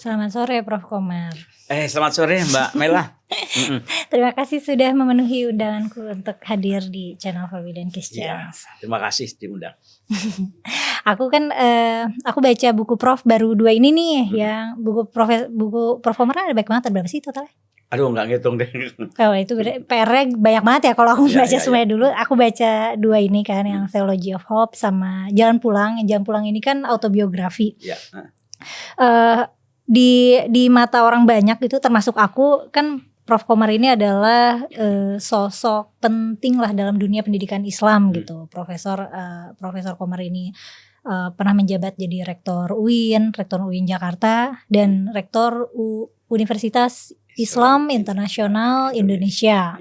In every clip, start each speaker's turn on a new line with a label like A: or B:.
A: Selamat sore Prof. Komar.
B: Selamat sore Mbak Mela.
A: Terima kasih sudah memenuhi undanganku untuk hadir di channel Forbidden Questions.
B: Ya, terima kasih diundang.
A: Aku baca buku Prof baru 2 ini nih, yang buku Prof Komar ada banyak banget, berapa sih totalnya?
B: Aduh, nggak ngitung deh.
A: Oh, itu PR-nya banyak banget ya kalau aku baca semuanya dulu. Aku baca 2 ini kan, yang Theology of Hope sama Jalan Pulang. Yang Jalan Pulang ini kan autobiografi.
B: Ya.
A: Di mata orang banyak itu, termasuk aku, kan Prof Komar ini adalah sosok penting lah dalam dunia pendidikan Islam gitu. Profesor Komar ini pernah menjabat jadi rektor UIN Jakarta dan rektor Universitas Islam Internasional Indonesia.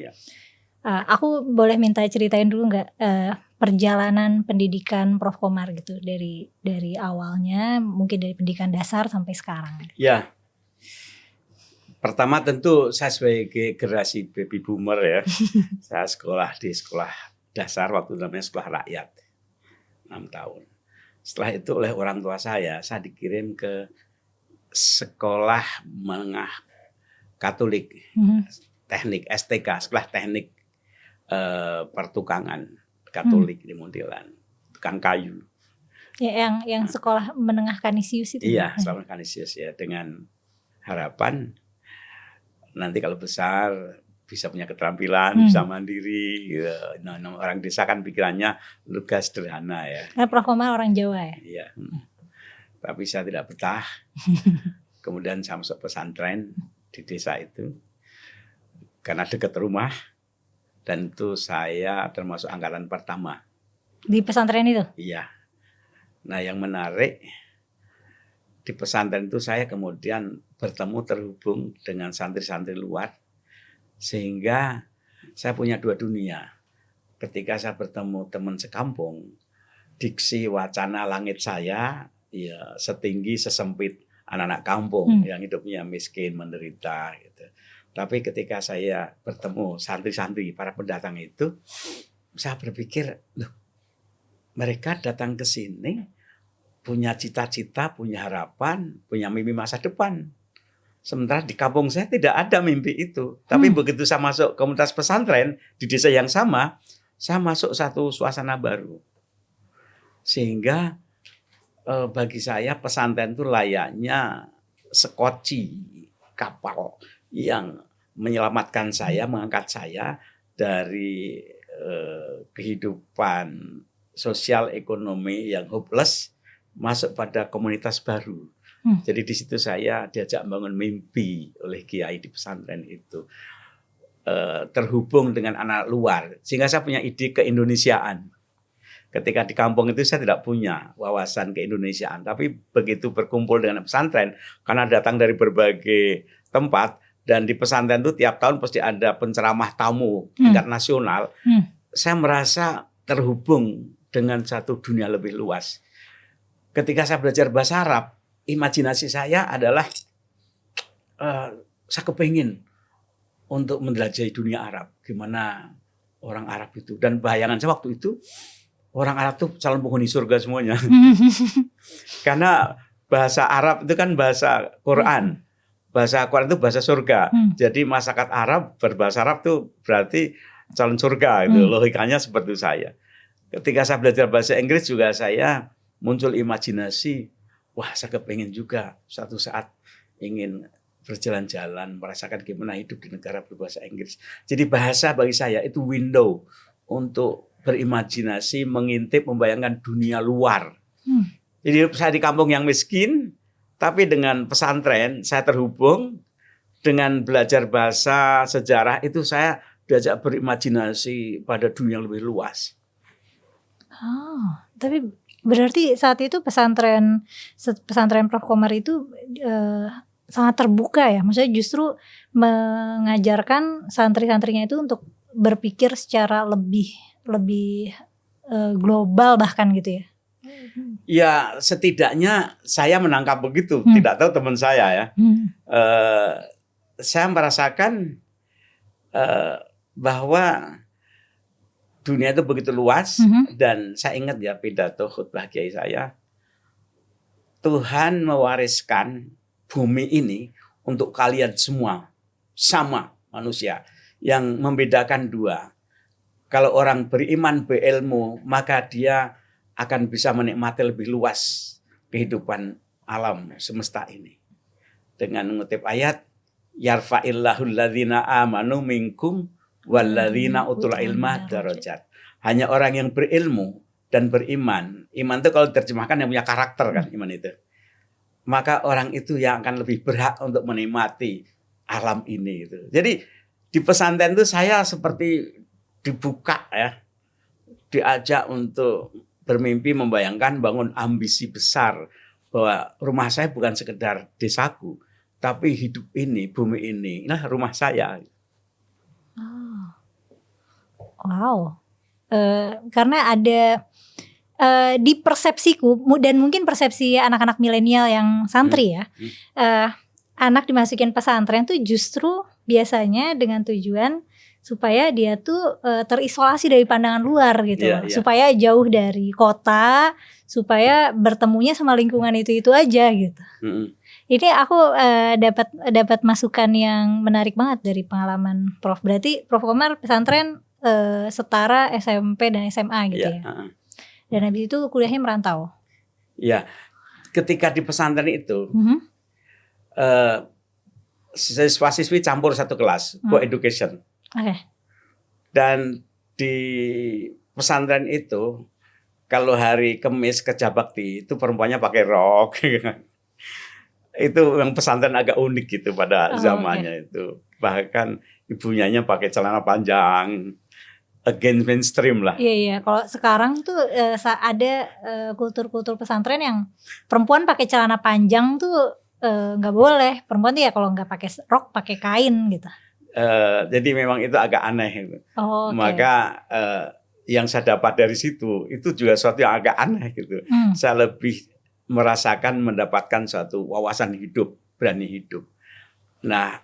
A: Aku boleh minta ceritain dulu nggak perjalanan pendidikan Prof Komar gitu, dari awalnya, mungkin dari pendidikan dasar sampai sekarang.
B: Ya, pertama tentu saya sebagai generasi baby boomer ya, saya sekolah di sekolah dasar waktu namanya sekolah rakyat 6 tahun. Setelah itu oleh orang tua saya dikirim ke sekolah menengah Katolik, teknik STK, sekolah teknik pertukangan Katolik di Muntilan, tukang kayu.
A: Ya, yang sekolah menengah Kanisius itu.
B: Iya, sekolah Kanisius ya, dengan harapan nanti kalau besar bisa punya keterampilan, bisa mandiri. Gitu. Nah, orang desa kan pikirannya luga sederhana ya.
A: Nah, Prof Komar orang Jawa ya.
B: Iya. Tapi saya tidak betah. Kemudian saya masuk pesantren di desa itu karena dekat rumah, dan itu saya termasuk angkatan pertama
A: di pesantren itu.
B: Iya. Nah, yang menarik di pesantren itu saya kemudian terhubung dengan santri-santri luar, sehingga saya punya 2 dunia. Ketika saya bertemu teman sekampung, diksi wacana langit saya ya setinggi sesempit anak-anak kampung yang hidupnya miskin, menderita gitu. Tapi ketika saya bertemu santri-santri, para pendatang itu, saya berpikir, loh, mereka datang ke sini punya cita-cita, punya harapan, punya mimpi masa depan. Sementara di kampung saya tidak ada mimpi itu. Tapi begitu saya masuk komunitas pesantren di desa yang sama, saya masuk satu suasana baru. Sehingga bagi saya pesantren itu layaknya sekoci kapal yang menyelamatkan saya, mengangkat saya dari kehidupan sosial ekonomi yang hopeless masuk pada komunitas baru. Jadi di situ saya diajak membangun mimpi oleh kiai di pesantren itu, terhubung dengan anak luar, sehingga saya punya ide keindonesiaan. Ketika di kampung itu saya tidak punya wawasan keindonesiaan, tapi begitu berkumpul dengan pesantren, karena datang dari berbagai tempat, dan di pesantren itu tiap tahun pasti ada penceramah tamu tingkat nasional, saya merasa terhubung dengan satu dunia lebih luas. Ketika saya belajar bahasa Arab, imajinasi saya adalah saya kepingin untuk menjelajahi dunia Arab, gimana orang Arab itu, dan bayangan saya waktu itu orang Arab tuh calon penghuni surga semuanya. Karena bahasa Arab itu kan bahasa Quran. Bahasa Quran itu bahasa surga. Jadi masyarakat Arab berbahasa Arab tuh berarti calon surga gitu. Logikanya seperti saya. Ketika saya belajar bahasa Inggris juga saya muncul imajinasi, wah, saya kepengen juga suatu saat ingin berjalan-jalan, merasakan gimana hidup di negara berbahasa Inggris. Jadi bahasa bagi saya itu window untuk berimajinasi, mengintip, membayangkan dunia luar. Jadi saya di kampung yang miskin, tapi dengan pesantren saya terhubung dengan belajar bahasa, sejarah, itu saya diajak berimajinasi pada dunia yang lebih luas.
A: Oh, tapi berarti saat itu pesantren Prof Komar itu sangat terbuka ya, maksudnya justru mengajarkan santri-santrinya itu untuk berpikir secara lebih global bahkan gitu ya.
B: Ya, setidaknya saya menangkap begitu. Tidak tahu teman saya ya. Saya merasakan bahwa dunia itu begitu luas, dan saya ingat ya pidato khutbah kiai saya, Tuhan mewariskan bumi ini untuk kalian semua, sama manusia. Yang membedakan dua, kalau orang beriman berilmu, maka dia akan bisa menikmati lebih luas kehidupan alam semesta ini. Dengan mengutip ayat, yarfa'illahu alladhina amanu minkum walladzina utul ilma darajat. Hanya orang yang berilmu dan beriman. Iman itu kalau diterjemahkan yang punya karakter kan, iman itu. Maka orang itu yang akan lebih berhak untuk menikmati alam ini gitu. Jadi di pesantren itu saya seperti dibuka ya. Diajak untuk bermimpi, membayangkan, bangun ambisi besar bahwa rumah saya bukan sekedar desaku, tapi hidup ini, bumi ini, nah rumah saya.
A: Wow. Karena ada di persepsiku dan mungkin persepsi anak-anak milenial yang santri ya, anak dimasukin pesantren tuh justru biasanya dengan tujuan supaya dia tuh terisolasi dari pandangan luar gitu, supaya jauh dari kota, supaya bertemunya sama lingkungan itu aja gitu. Ini aku dapat masukan yang menarik banget dari pengalaman Prof. Berarti Prof. Komar pesantren setara SMP dan SMA gitu ya. Dan habis itu kuliahnya merantau.
B: Iya, ketika di pesantren itu siswa-siswi campur satu kelas, co-education. Dan di pesantren itu kalau hari Kamis kerja bakti itu perempuannya pakai rok. Itu yang pesantren agak unik gitu pada zamannya itu. Bahkan ibunya pakai celana panjang. Against mainstream lah.
A: Iya. Kalau sekarang tuh ada kultur-kultur pesantren yang perempuan pakai celana panjang tuh nggak boleh. Perempuan tuh ya kalau nggak pakai rok pakai kain gitu.
B: Jadi memang itu agak aneh. Gitu. Maka yang saya dapat dari situ itu juga sesuatu yang agak aneh gitu. Saya lebih merasakan mendapatkan suatu wawasan hidup, berani hidup. Nah,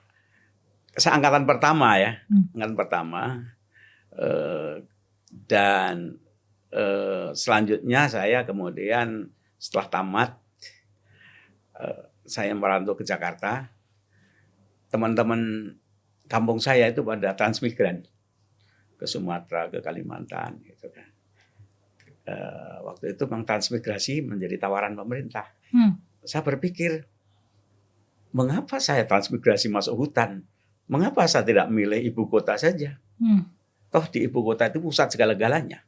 B: saya angkatan pertama ya, angkatan pertama. Dan selanjutnya saya kemudian setelah tamat saya merantau ke Jakarta. Teman-teman kampung saya itu pada transmigran ke Sumatera, ke Kalimantan gitu kan. Waktu itu memang transmigrasi menjadi tawaran pemerintah. Saya berpikir, mengapa saya transmigrasi masuk hutan? Mengapa saya tidak milih ibu kota saja? Toh di ibu kota itu pusat segala-galanya.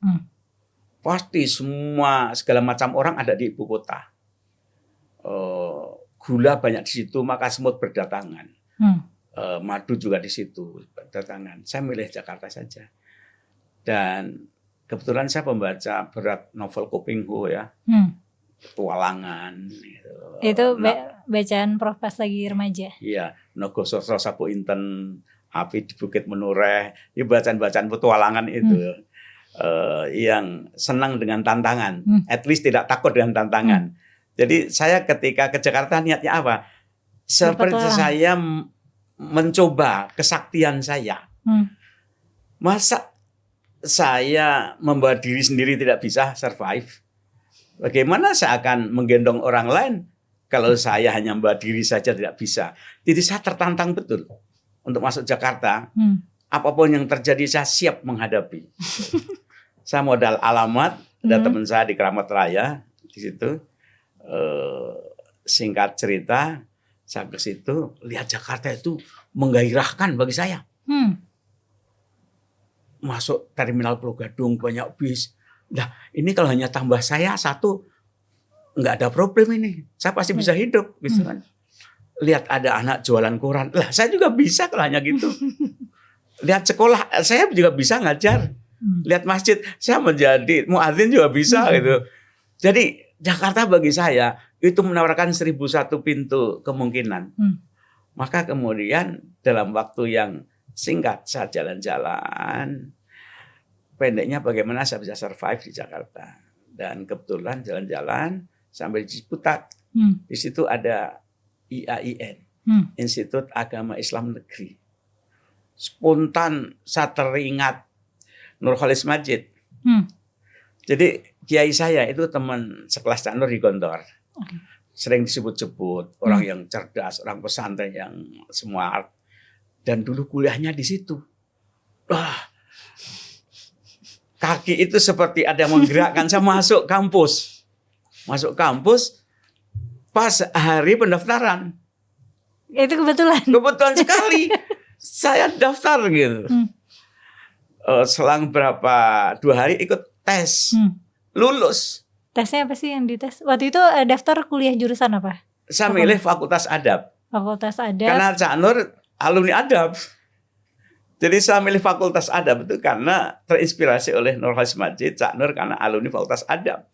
B: Pasti segala macam orang ada di ibu kota. Gula banyak di situ, maka semut berdatangan. Madu juga di situ berdatangan. Saya milih Jakarta saja. Dan kebetulan saya pembaca berat novel Kopingho ya. Petualangan. Gitu.
A: Itu bacaan Prof pas lagi remaja.
B: Iya, Nogo Sosro Sapu Inten, Api di Bukit Menureh, itu bacaan-bacaan petualangan itu yang senang dengan tantangan, at least tidak takut dengan tantangan. Jadi saya ketika ke Jakarta niatnya apa? Seperti saya mencoba kesaktian saya. Masa saya membawa diri sendiri tidak bisa survive? Bagaimana saya akan menggendong orang lain kalau saya hanya membawa diri saja tidak bisa? Jadi saya tertantang betul. Untuk masuk Jakarta, apapun yang terjadi saya siap menghadapi. Saya modal alamat, ada teman saya di Keramat Raya di situ. Singkat cerita, saya ke situ lihat Jakarta itu menggairahkan bagi saya. Masuk terminal Pulau Gadung banyak bis. Nah, ini kalau hanya tambah saya satu, nggak ada problem ini. Saya pasti bisa hidup, gitu kan. Lihat ada anak jualan koran, lah saya juga bisa kalau hanya gitu. Lihat sekolah, saya juga bisa ngajar. Lihat masjid, saya menjadi muadzin juga bisa gitu. Jadi Jakarta bagi saya itu menawarkan 1001 pintu kemungkinan. Maka kemudian dalam waktu yang singkat saya jalan-jalan. Pendeknya bagaimana saya bisa survive di Jakarta. Dan kebetulan jalan-jalan sampai di Ciputat. Di situ ada IAIN, Institut Agama Islam Negeri. Spontan saya teringat Nur Khalis Majid. Jadi kiai saya itu teman sekelas Cak Nur di Gontor. sering disebut-sebut orang yang cerdas, orang pesantren yang smart. Dan dulu kuliahnya di situ. Wah, kaki itu seperti ada yang menggerakkan. Saya masuk kampus. Masuk kampus pas hari pendaftaran.
A: Itu kebetulan.
B: Kebetulan sekali. Saya daftar gitu. Selang 2 hari ikut tes. Lulus.
A: Tesnya apa sih yang dites? Waktu itu daftar kuliah jurusan apa?
B: Saya milih Fakultas Adab.
A: Fakultas Adab.
B: Karena Cak Nur alumni adab. Jadi saya milih Fakultas Adab itu karena terinspirasi oleh Nurholis Majid. Cak Nur karena alumni Fakultas Adab.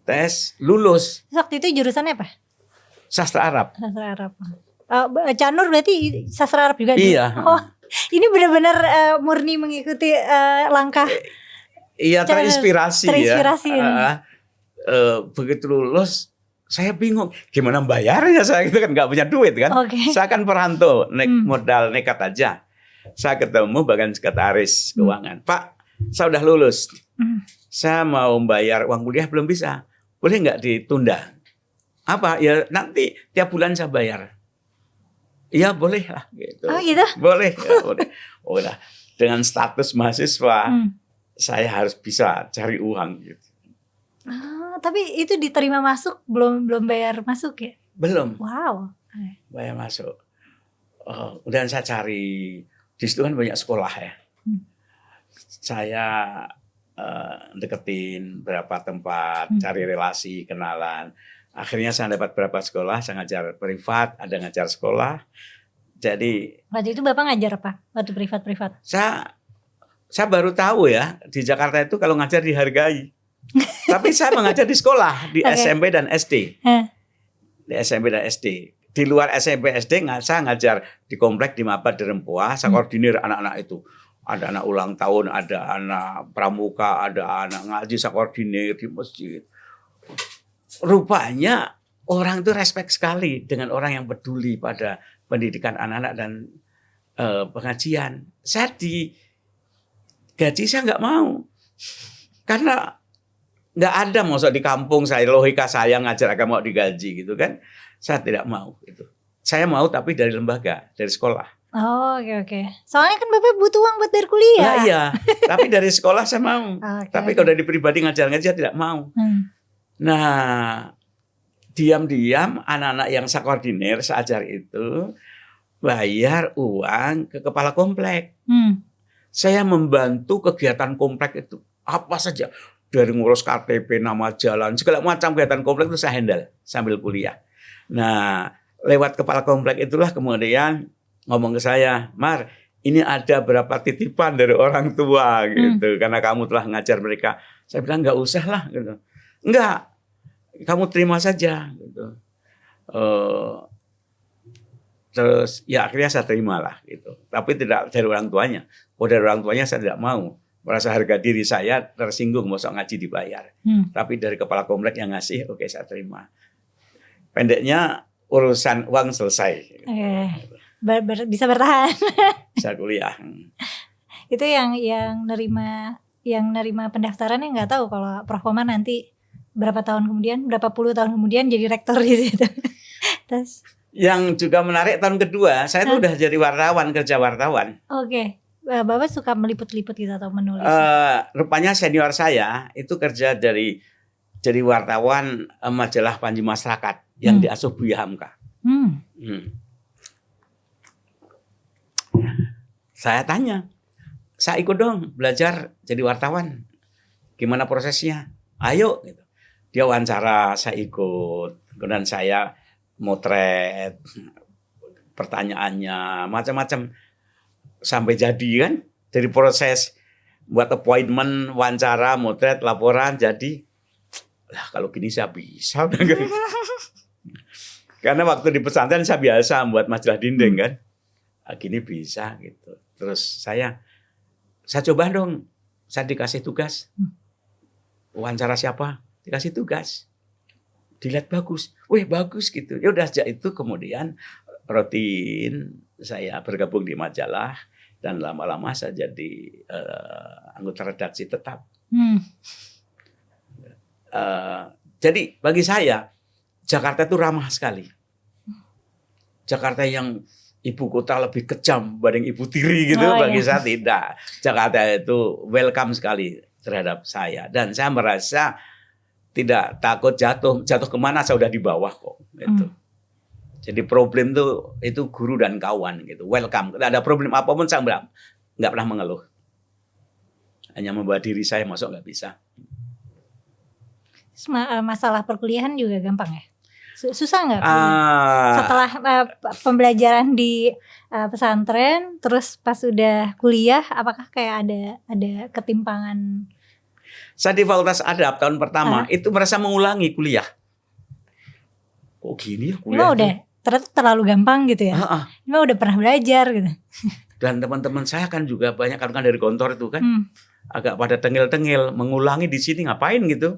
B: Tes, lulus.
A: Waktu itu jurusannya apa?
B: Sastra Arab.
A: Sastra Arab. Cak Nur berarti sastra Arab juga?
B: Iya.
A: Oh, ini benar-benar murni mengikuti langkah.
B: Iya, terinspirasi
A: ya.
B: Begitu lulus, saya bingung gimana bayarnya. Saya itu kan nggak punya duit kan. Saya kan perantau, modal nekat aja. Saya ketemu bagian sekretaris keuangan. Pak, saya udah lulus. Saya mau bayar uang kuliah belum bisa. Boleh nggak ditunda? Apa? Ya nanti tiap bulan saya bayar. Iya boleh lah gitu.
A: Oh gitu?
B: Boleh, ya, boleh. Udah dengan status mahasiswa, saya harus bisa cari uang gitu.
A: Tapi itu diterima masuk, belum bayar masuk ya?
B: Belum.
A: Wow.
B: Bayar masuk. Udah saya cari, di situ kan banyak sekolah ya. Saya deketin berapa tempat, cari relasi, kenalan. Akhirnya saya dapat berapa sekolah, saya ngajar privat, ada ngajar sekolah. Jadi
A: waktu itu Bapak ngajar apa? Waktu privat-privat?
B: Saya baru tahu ya, di Jakarta itu kalau ngajar dihargai. Tapi saya mengajar di sekolah, di SMP dan SD. Di SMP dan SD. Di luar SMP SD saya ngajar di komplek di Mapad di Rempoa, saya koordinir anak-anak itu. Ada anak ulang tahun, ada anak pramuka, ada anak ngaji, saya koordinir di masjid. Rupanya orang itu respect sekali dengan orang yang peduli pada pendidikan anak-anak dan pengajian. Saya gaji saya nggak mau. Karena nggak ada maksud di kampung saya, logika saya ngajar agama mau digaji gitu kan. Saya tidak mau itu. Saya mau tapi dari lembaga, dari sekolah.
A: Oh, oke. Soalnya kan Bapak butuh uang buat bayar kuliah.
B: Nah, iya, tapi dari sekolah saya mau. Tapi kalau dari pribadi ngajar-ngajar tidak mau. Nah, diam-diam anak-anak yang saya koordinir, saya ajar itu bayar uang ke kepala komplek. Saya membantu kegiatan komplek itu apa saja, dari ngurus KTP, nama jalan, segala macam kegiatan komplek itu saya handle sambil kuliah. Nah, lewat kepala komplek itulah kemudian ngomong ke saya, Mar, ini ada berapa titipan dari orang tua gitu, karena kamu telah ngajar mereka. Saya bilang nggak usah lah, gitu. Enggak, kamu terima saja, gitu. Terus ya akhirnya saya terima lah, gitu. Tapi tidak dari orang tuanya. Oh, dari orang tuanya saya tidak mau. Merasa harga diri saya tersinggung, masa ngaji dibayar. Tapi dari kepala komplek yang ngasih, oke, saya terima. Pendeknya urusan uang selesai.
A: Bisa bertahan.
B: Bisa kuliah.
A: Itu yang nerima pendaftarannya nggak tahu kalau Prof Komar nanti berapa tahun kemudian, berapa puluh tahun kemudian jadi rektor di situ. Terus
B: yang juga menarik tahun kedua, saya tuh udah jadi wartawan, kerja wartawan.
A: Oke. Bapak suka meliput-liput gitu atau menulis?
B: Rupanya senior saya itu kerja jadi wartawan majalah Panji Masyarakat yang diasuh Buya Hamka. Saya tanya, saya ikut dong belajar jadi wartawan. Gimana prosesnya? Ayo. Gitu. Dia wawancara, saya ikut. Kemudian saya motret pertanyaannya, macam-macam. Sampai jadi kan. Dari proses buat appointment, wawancara, motret, laporan, jadi. Lah kalau gini saya bisa. Karena waktu di pesantren saya biasa buat majalah dinding kan. Gini bisa gitu. Terus saya coba dong, saya dikasih tugas. Wawancara siapa? Dikasih tugas. Dilihat bagus. Wih bagus gitu. Ya udah sejak itu kemudian rutin saya bergabung di majalah dan lama-lama saya jadi anggota redaksi tetap. Jadi bagi saya Jakarta itu ramah sekali. Jakarta yang ibu kota lebih kejam dibanding ibu tiri gitu, bagi saya tidak. Jakarta itu welcome sekali terhadap saya, dan saya merasa tidak takut jatuh kemana saya udah di bawah kok. Gitu. Jadi problem tuh itu guru dan kawan gitu, welcome. Tidak ada problem apapun saya nggak pernah mengeluh. Hanya membawa diri saya masuk nggak bisa.
A: Masalah perkuliahan juga gampang ya? Susah nggak setelah pembelajaran di pesantren, terus pas udah kuliah, apakah kayak ada ketimpangan?
B: Saya di Fakultas Adab tahun pertama itu merasa mengulangi kuliah. Kok gini ya kuliah?
A: Udah terlalu gampang gitu ya? Ini udah pernah belajar gitu.
B: Dan teman-teman saya kan juga banyak kan dari kantor itu kan agak pada tengil-tengil, mengulangi di sini ngapain gitu.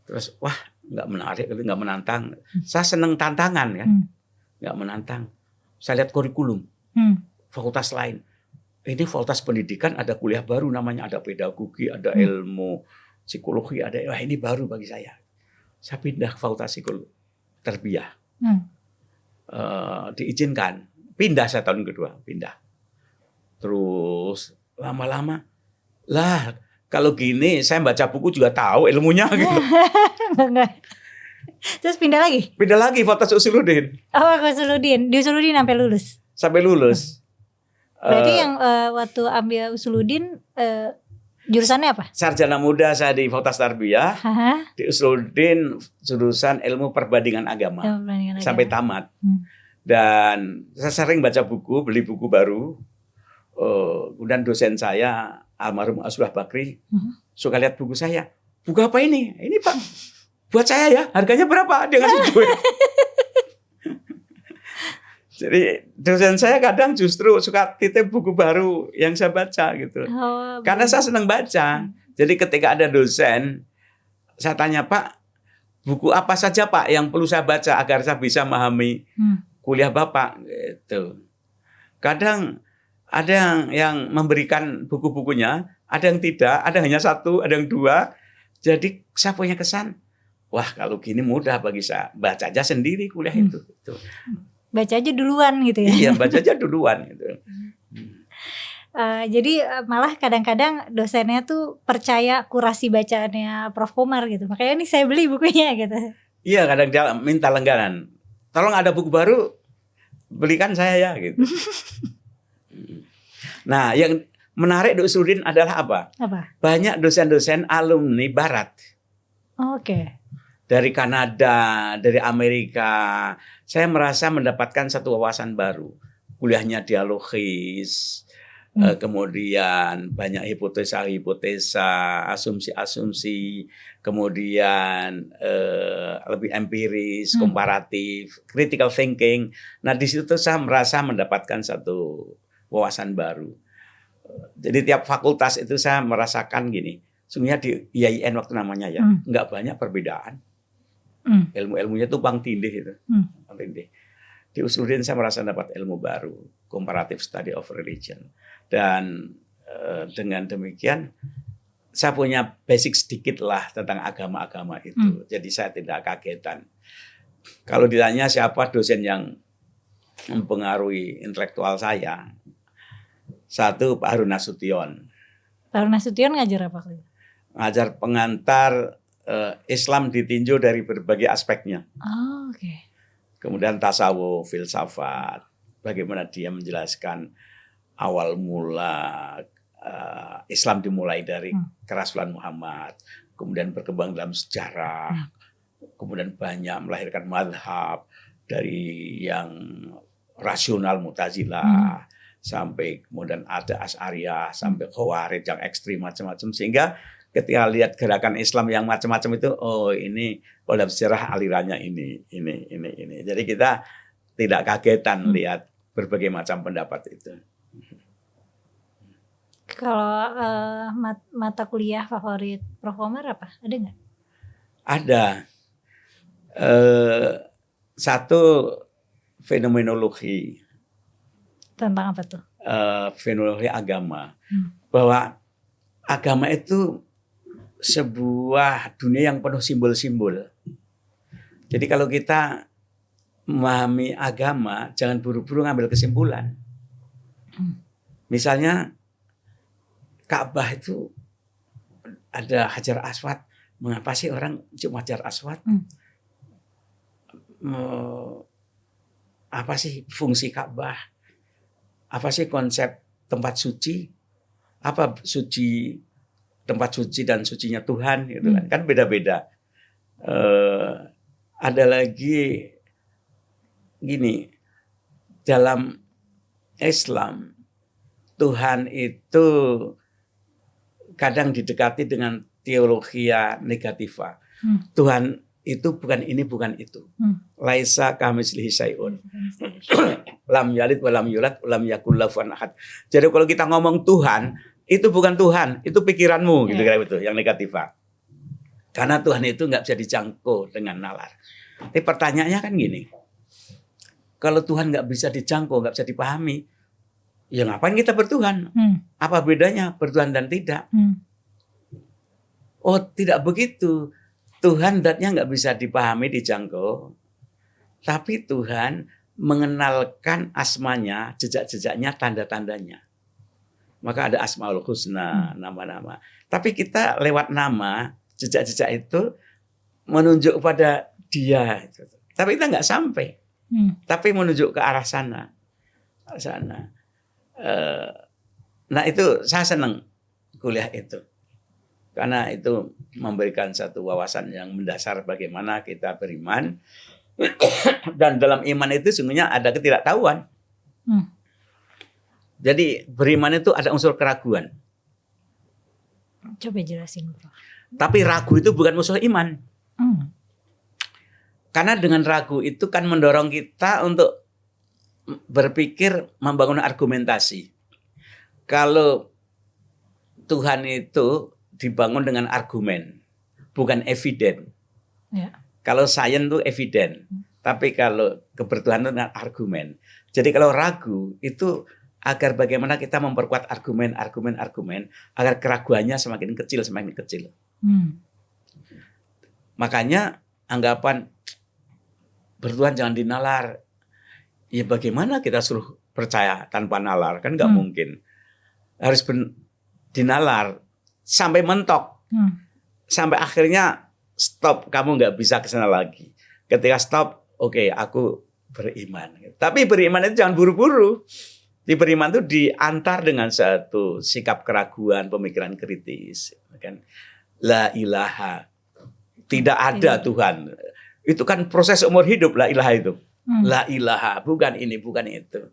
B: Terus wah nggak menarik, nggak menantang. Saya seneng tantangan kan, nggak menantang. Saya lihat kurikulum fakultas lain. Ini fakultas pendidikan ada kuliah baru namanya, ada pedagogi, ada ilmu psikologi, ada wah ini baru bagi saya. Saya pindah ke fakultas psikologi tarbiyah. Diizinkan pindah saya tahun kedua pindah. Terus lama-lama lah kalau gini saya baca buku juga tahu ilmunya gitu.
A: Terus pindah lagi?
B: Pindah lagi Fakultas Usuluddin.
A: Ke Usuluddin. Di Usuluddin sampai lulus?
B: Sampai lulus.
A: Berarti yang waktu ambil Usuluddin jurusannya apa?
B: Sarjana muda saya di Fakultas Tarbiyah. Di Usuluddin jurusan ilmu perbandingan agama. Sampai tamat. Dan saya sering baca buku, beli buku baru. Kemudian dosen saya almarhum Asrullah Bakri suka lihat buku saya. Buku apa ini? Ini Pak, buat saya ya. Harganya berapa? Dia ngasih duit. Jadi dosen saya kadang justru suka titip buku baru yang saya baca gitu. Karena saya senang baca. Jadi ketika ada dosen, saya tanya, Pak, buku apa saja Pak yang perlu saya baca agar saya bisa memahami kuliah Bapak? Gitu. Kadang ada yang memberikan buku-bukunya, ada yang tidak, ada hanya satu, ada yang dua. Jadi saya punya kesan, wah kalau gini mudah bagi saya, baca aja sendiri kuliah itu.
A: Baca aja duluan gitu ya?
B: Iya, baca aja duluan gitu.
A: Jadi malah kadang-kadang dosennya tuh percaya kurasi bacaannya Prof. Komar gitu. Makanya ini saya beli bukunya gitu.
B: Iya, kadang dia minta langganan. Tolong ada buku baru, belikan saya ya gitu. Nah, yang menarik di Usuluddin adalah apa? Banyak dosen-dosen alumni Barat.
A: Oke.
B: Dari Kanada, dari Amerika. Saya merasa mendapatkan satu wawasan baru. Kuliahnya dialogis, kemudian banyak hipotesa-hipotesa, asumsi-asumsi, kemudian lebih empiris, komparatif, critical thinking. Nah, di situ saya merasa mendapatkan satu wawasan baru. Jadi tiap fakultas itu saya merasakan gini. Sebenarnya di IAIN waktu namanya ya, nggak banyak perbedaan. Ilmu-ilmunya tumpang tindih itu. Di Usuluddin saya merasa dapat ilmu baru, comparative study of religion. Dan dengan demikian saya punya basic sedikit lah tentang agama-agama itu. Jadi saya tidak kagetan. Kalau ditanya siapa dosen yang mempengaruhi intelektual saya, satu Pak Harun Nasution.
A: Pak Harun Nasution ngajar apa?
B: Ngajar pengantar Islam ditinjau dari berbagai aspeknya.
A: Oke.
B: Kemudian tasawuf, filsafat, bagaimana dia menjelaskan awal mula Islam dimulai dari kerasulan Muhammad, kemudian berkembang dalam sejarah, kemudian banyak melahirkan madhab dari yang rasional Mu'tazilah sampai kemudian ada Asy'ariyah sampai Khawarij yang ekstrim macam-macam, sehingga ketika lihat gerakan Islam yang macam-macam itu, oh ini kalau dalam sejarah alirannya ini. Jadi kita tidak kagetan lihat berbagai macam pendapat itu.
A: Kalau mata kuliah favorit Prof. Komar apa? Ada nggak?
B: Ada. Satu fenomenologi.
A: Tentang apa tuh?
B: Fenomenologi agama. Bahwa agama itu sebuah dunia yang penuh simbol-simbol. Jadi kalau kita memahami agama, jangan buru-buru ngambil kesimpulan. Misalnya Ka'bah itu ada Hajar Aswad. Mengapa sih orang cuma Hajar Aswad? Apa sih fungsi Ka'bah? Apa sih konsep tempat suci? Apa suci tempat suci dan sucinya Tuhan gitu kan beda-beda. Ada lagi gini, dalam Islam Tuhan itu kadang didekati dengan teologi negativa. Tuhan itu bukan ini, bukan itu. Laisa kamitslihi syai'un. Lam yalid wa lam yulad wa lam yakul lahu kufuwan ahad. Jadi kalau kita ngomong Tuhan, itu bukan Tuhan, itu pikiranmu gitu kira itu yang negativa. Karena Tuhan itu nggak bisa dijangkau dengan nalar. Tapi pertanyaannya kan gini. Kalau Tuhan nggak bisa dijangkau, nggak bisa dipahami, ya ngapain kita bertuhan? Apa bedanya bertuhan dan tidak? Oh, tidak begitu. Tuhan zatnya nggak bisa dipahami, dijangkau. Tapi Tuhan mengenalkan asmanya, jejak-jejaknya, tanda-tandanya. Maka ada Asmaul Husna, nama-nama. Tapi kita lewat nama, jejak-jejak itu menunjuk pada dia. Tapi kita nggak sampai. Tapi menunjuk ke arah sana. Nah itu saya senang kuliah itu. Karena itu memberikan satu wawasan yang mendasar bagaimana kita beriman. Dan dalam iman itu sungguhnya ada ketidaktahuan. Jadi beriman itu ada unsur keraguan.
A: Coba jelasin, Bro.
B: Tapi ragu itu bukan musuh iman. Karena dengan ragu itu kan mendorong kita untuk berpikir, membangun argumentasi. Kalau Tuhan itu dibangun dengan argumen, bukan eviden. Ya. Kalau sains itu eviden, tapi kalau kebertuhanan itu dengan argumen. Jadi kalau ragu itu agar bagaimana kita memperkuat argumen agar keraguannya semakin kecil. Makanya anggapan bertuhan jangan dinalar. Ya bagaimana kita suruh percaya tanpa nalar? Kan nggak mungkin. Harus dinalar sampai mentok. Sampai akhirnya stop, kamu nggak bisa ke sana lagi. Ketika stop, oke, aku beriman. Tapi beriman itu jangan buru-buru. Di beriman itu diantar dengan satu sikap keraguan, pemikiran kritis. Kan? La ilaha. Tidak ada Tuhan. Itu kan proses umur hidup, la ilaha itu. La ilaha, bukan ini, bukan itu.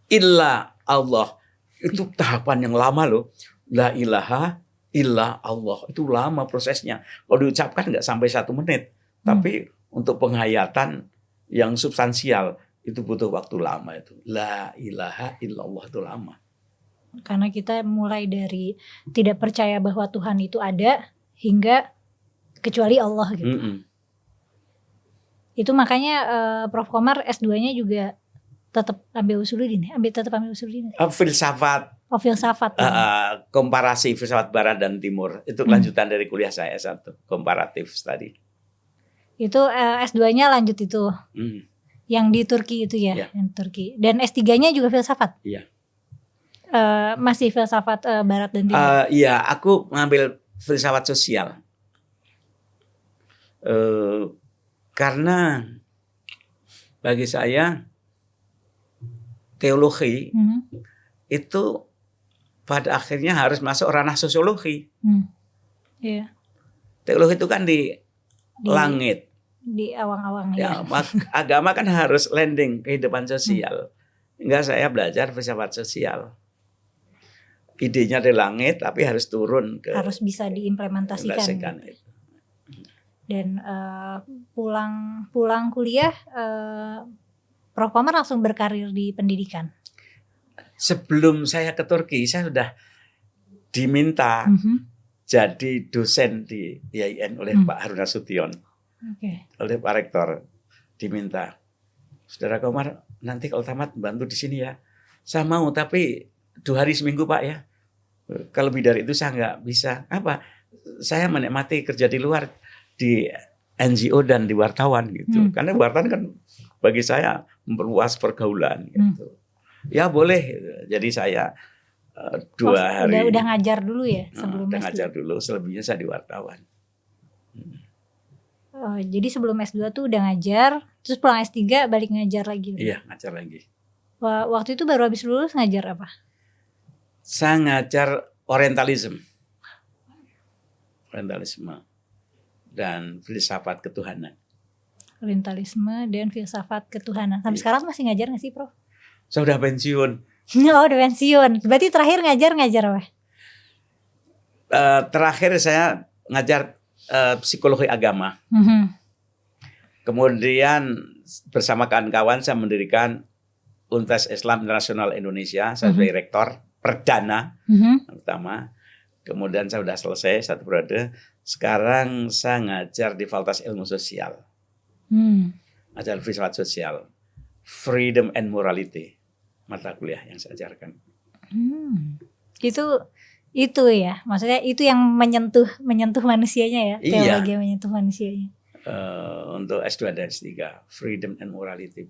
B: Illa Allah. Itu tahapan yang lama loh. La ilaha illa Allah. Itu lama prosesnya. Kalau diucapkan nggak sampai 1 menit. Tapi untuk penghayatan yang substansial, itu butuh waktu lama itu. La ilaha illallah itu lama.
A: Karena kita mulai dari tidak percaya bahwa Tuhan itu ada hingga kecuali Allah gitu. Itu makanya Prof. Komar S2-nya juga tetap ambil usuluddin.
B: Filsafat.
A: Oh, filsafat.
B: Komparasi filsafat barat dan timur. Itu lanjutan dari kuliah saya S1, comparative study. Itu
A: S2-nya lanjut itu. Yang di Turki itu ya, yang Turki. Dan S3-nya juga filsafat.
B: Iya.
A: Masih filsafat barat dan timur.
B: Iya, aku mengambil filsafat sosial. Karena bagi saya teologi itu pada akhirnya harus masuk ranah sosiologi.
A: Yeah.
B: Teologi itu kan di langit.
A: Di awang-awang
B: ya. Agama kan harus landing kehidupan sosial. Enggak, saya belajar filsafat sosial. Idenya di langit tapi harus turun ke,
A: harus bisa diimplementasikan. Dan pulang kuliah Prof. Komar langsung berkarir di pendidikan.
B: Sebelum saya ke Turki saya sudah diminta jadi dosen di IAIN oleh Pak Harun Nasution. Oleh Pak Rektor diminta, Saudara Komar nanti kalau tamat bantu di sini ya. Saya mau, tapi 2 hari seminggu Pak ya. Kalau lebih dari itu saya nggak bisa. Apa? Saya menikmati kerja di luar, di NGO dan di wartawan gitu. Karena wartawan kan bagi saya memperluas pergaulan gitu. Ya boleh gitu. Jadi saya 2 hari
A: udah ngajar dulu ya sebelum
B: udah
A: S2.
B: ngajar dulu, selebihnya saya di wartawan.
A: Jadi sebelum S2 tuh udah ngajar, terus pulang S3 balik ngajar lagi.
B: Iya, ngajar lagi.
A: Waktu itu baru habis lulus ngajar apa?
B: Saya ngajar orientalisme dan filsafat ketuhanan.
A: Orientalisme dan filsafat ketuhanan. Sampai sekarang masih ngajar nggak sih, Prof?
B: Saya udah pensiun.
A: Oh, udah pensiun. Berarti terakhir ngajar apa?
B: Terakhir saya ngajar psikologi agama. Kemudian bersama kawan-kawan saya mendirikan Universitas Islam Internasional Indonesia. Saya sebagai rektor perdana pertama. Kemudian saya sudah selesai 1 periode. Sekarang saya ngajar di Fakultas Ilmu Sosial. Ngajar filsafat sosial. Freedom and Morality. Mata kuliah yang saya ajarkan.
A: Itu ya, maksudnya itu yang menyentuh manusianya ya, teologi yang menyentuh manusianya.
B: Untuk S2 dan S3, Freedom and Morality.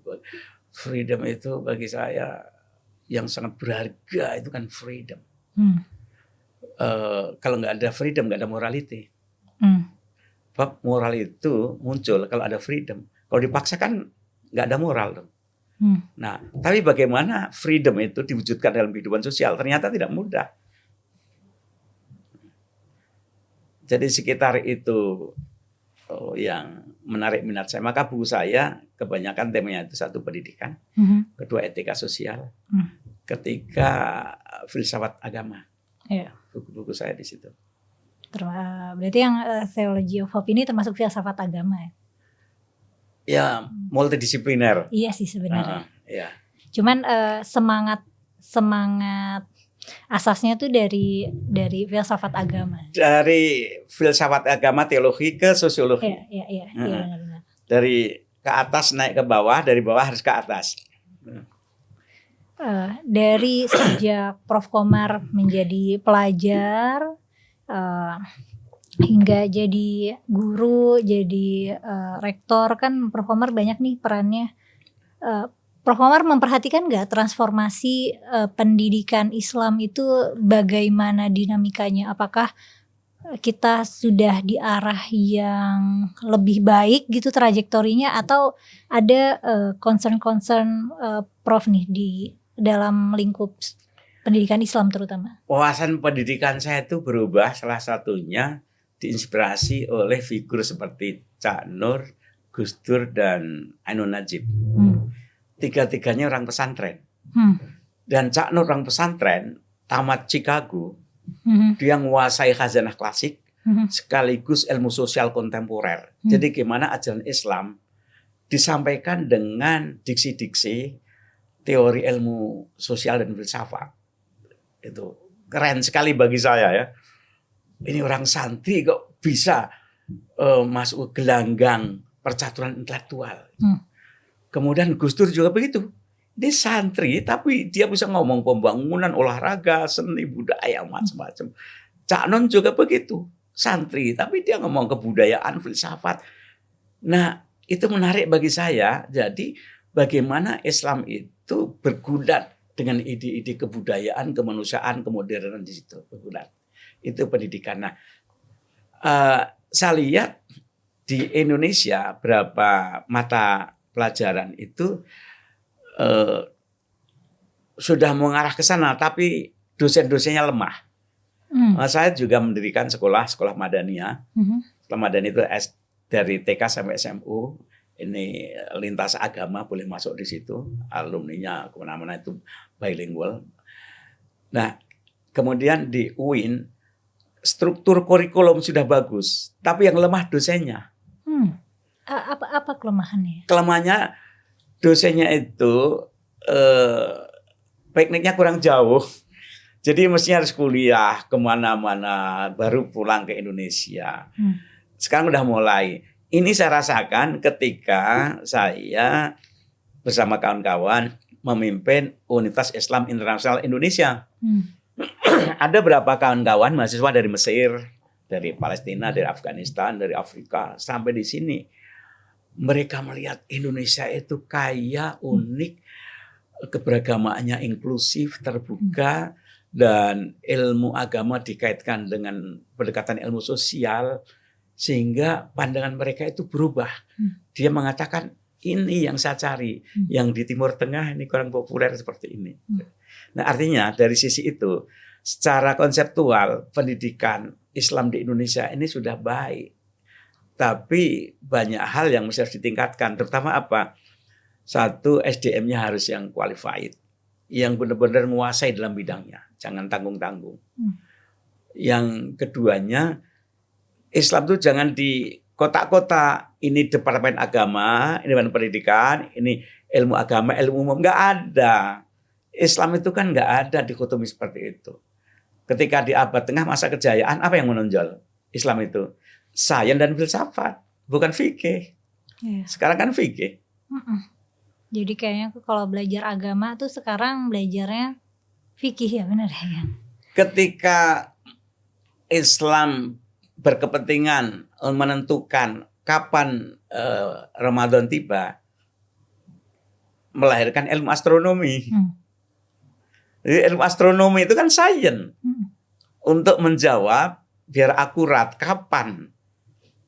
B: Freedom itu bagi saya yang sangat berharga, itu kan freedom. Kalau nggak ada freedom, nggak ada morality. Bab moral itu muncul kalau ada freedom. Kalau dipaksakan nggak ada moral dong. Nah, tapi bagaimana freedom itu diwujudkan dalam kehidupan sosial? Ternyata tidak mudah. Jadi sekitar itu yang menarik minat saya. Maka buku saya kebanyakan temanya itu 1 pendidikan, 2 etika sosial, 3 filsafat agama. Buku-buku saya di situ.
A: Berarti yang Theology of Hope ini termasuk filsafat agama ya?
B: Ya, multidisipliner.
A: Iya sih sebenarnya.
B: Ya.
A: Cuman semangat asasnya tuh dari filsafat agama.
B: Dari filsafat agama, teologi ke sosiologi.
A: Iya, benar-benar.
B: Dari ke atas naik ke bawah, dari bawah harus ke atas.
A: Dari sejak Prof. Komar menjadi pelajar hingga jadi guru, jadi rektor, kan Prof. Komar banyak nih perannya. Prof. Komar memperhatikan nggak transformasi pendidikan Islam itu bagaimana dinamikanya? Apakah kita sudah di arah yang lebih baik gitu trajektorinya, atau ada concern Prof nih di dalam lingkup pendidikan Islam terutama?
B: Wawasan pendidikan saya itu berubah, salah satunya diinspirasi oleh figur seperti Cak Nur, Gus Dur, dan Ainun Najib. 3-tiganya orang pesantren. Dan Cak Nur orang pesantren, tamat Chicago, dia menguasai khazanah klasik, sekaligus ilmu sosial kontemporer. Jadi gimana ajaran Islam disampaikan dengan diksi-diksi teori ilmu sosial dan filsafat. Itu keren sekali bagi saya ya. Ini orang santri kok bisa masuk ke gelanggang percaturan intelektual. Kemudian Gus Dur juga begitu. Dia santri tapi dia bisa ngomong pembangunan, olahraga, seni, budaya, macam-macam. Cak Nun juga begitu. Santri tapi dia ngomong kebudayaan, filsafat. Nah, itu menarik bagi saya. Jadi bagaimana Islam itu bergulat dengan ide-ide kebudayaan, kemanusiaan, kemodernan di situ bergulat. Itu pendidikan. Nah, saya lihat di Indonesia berapa mata pelajaran itu sudah mengarah ke sana, tapi dosen-dosennya lemah. Saya juga mendirikan sekolah Madaniyah. Sekolah Madaniyah itu dari TK sampai SMU. Ini lintas agama boleh masuk di situ. Alumninya kemana-mana itu bilingual. Nah, kemudian di UIN struktur kurikulum sudah bagus, tapi yang lemah dosennya.
A: Apa kelemahannya?
B: Kelemahannya dosennya itu pikniknya kurang jauh. Jadi mestinya harus kuliah kemana-mana, baru pulang ke Indonesia. Sekarang udah mulai. Ini saya rasakan ketika saya bersama kawan-kawan memimpin Universitas Islam Internasional Indonesia. Ada berapa kawan-kawan mahasiswa dari Mesir, dari Palestina, dari Afghanistan, dari Afrika sampai di sini. Mereka melihat Indonesia itu kaya, unik, keberagamaannya inklusif, terbuka, dan ilmu agama dikaitkan dengan pendekatan ilmu sosial, sehingga pandangan mereka itu berubah. Dia mengatakan, ini yang saya cari, yang di Timur Tengah ini kurang populer seperti ini. Nah, artinya dari sisi itu, secara konseptual pendidikan Islam di Indonesia ini sudah baik. Tapi banyak hal yang mesti harus ditingkatkan, terutama apa? Satu, SDM-nya harus yang qualified, yang benar-benar menguasai dalam bidangnya, jangan tanggung-tanggung. Yang keduanya, Islam itu jangan di kotak-kotak, ini departemen agama, ini departemen pendidikan, ini ilmu agama, ilmu umum, nggak ada. Islam itu kan nggak ada dikotomi seperti itu. Ketika di abad tengah masa kejayaan, apa yang menonjol Islam itu? Sains dan filsafat, bukan fikih. Sekarang kan fikih.
A: Jadi kayaknya kalau belajar agama tuh sekarang belajarnya fikih, ya benar ya?
B: Ketika Islam berkepentingan menentukan kapan Ramadan tiba, melahirkan ilmu astronomi. Jadi ilmu astronomi itu kan sains. Untuk menjawab biar akurat kapan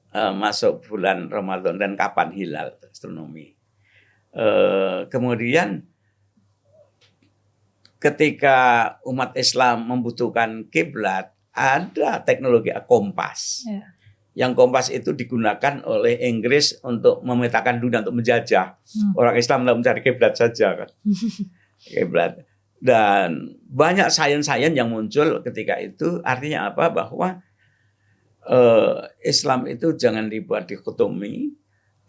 B: masuk bulan Ramadan dan kapan hilal, astronomi. Kemudian ketika umat Islam membutuhkan kiblat, ada teknologi kompas. Yang kompas itu digunakan oleh Inggris untuk memetakan dunia, untuk menjajah. Orang Islam tidak mencari kiblat saja kan. Kiblat. Dan banyak sains-sains yang muncul ketika itu. Artinya apa? Bahwa Islam itu jangan dibuat dikotomi,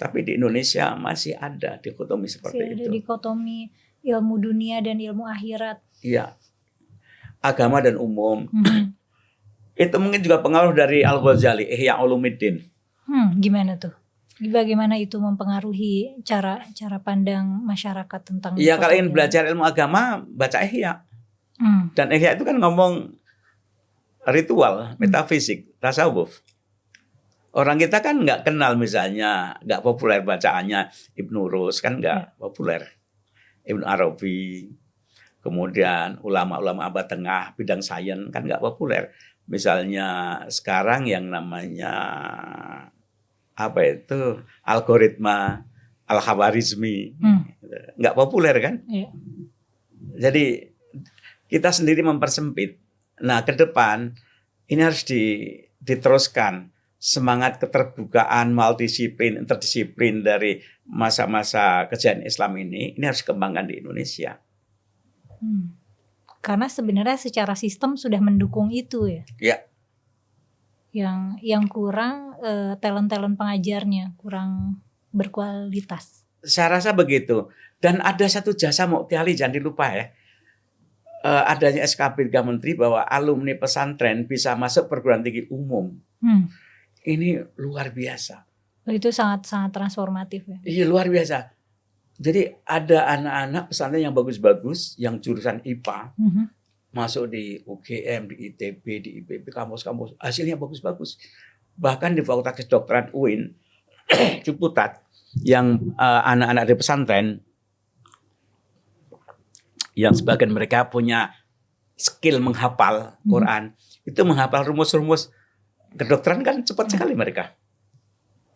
B: tapi di Indonesia masih ada dikotomi seperti itu. Ada
A: dikotomi ilmu dunia dan ilmu akhirat.
B: Iya, agama dan umum. Itu mungkin juga pengaruh dari Al-Ghazali, Ihya Ulumuddin.
A: Gimana tuh? Bagaimana itu mempengaruhi cara pandang masyarakat tentang?
B: Iya, kalau ingin belajar ilmu agama, baca Ihya. Dan Ihya itu kan ngomong ritual, metafisik, tasawuf. Orang kita kan nggak kenal, misalnya nggak populer bacaannya Ibnu Rus, kan nggak populer. Ibnu Arabi, kemudian ulama-ulama abad tengah bidang sains kan nggak populer. Misalnya sekarang yang namanya apa itu algoritma Al-Khawarizmi, nggak populer kan? Jadi kita sendiri mempersempit. Nah, ke depan ini harus diteruskan semangat keterbukaan, multidisiplin, interdisiplin dari masa-masa kejayaan Islam ini harus dikembangkan di Indonesia.
A: Karena sebenarnya secara sistem sudah mendukung itu ya.
B: Ya.
A: Yang kurang talent pengajarnya kurang berkualitas.
B: Saya rasa begitu. Dan ada satu jasa Mu'tiali, jangan dilupa ya. Adanya SKB 3 Menteri bahwa alumni pesantren bisa masuk perguruan tinggi umum. Ini luar biasa.
A: Itu sangat transformatif ya.
B: Iya, luar biasa. Jadi ada anak-anak pesantren yang bagus-bagus, yang jurusan IPA, masuk di UGM, di ITB, di IPB, kampus-kampus, hasilnya bagus-bagus. Bahkan di Fakultas Kedokteran UIN, Ciputat, yang anak-anak di pesantren, yang sebagian mereka punya skill menghafal Quran, itu menghafal rumus-rumus kedokteran kan cepat sekali mereka.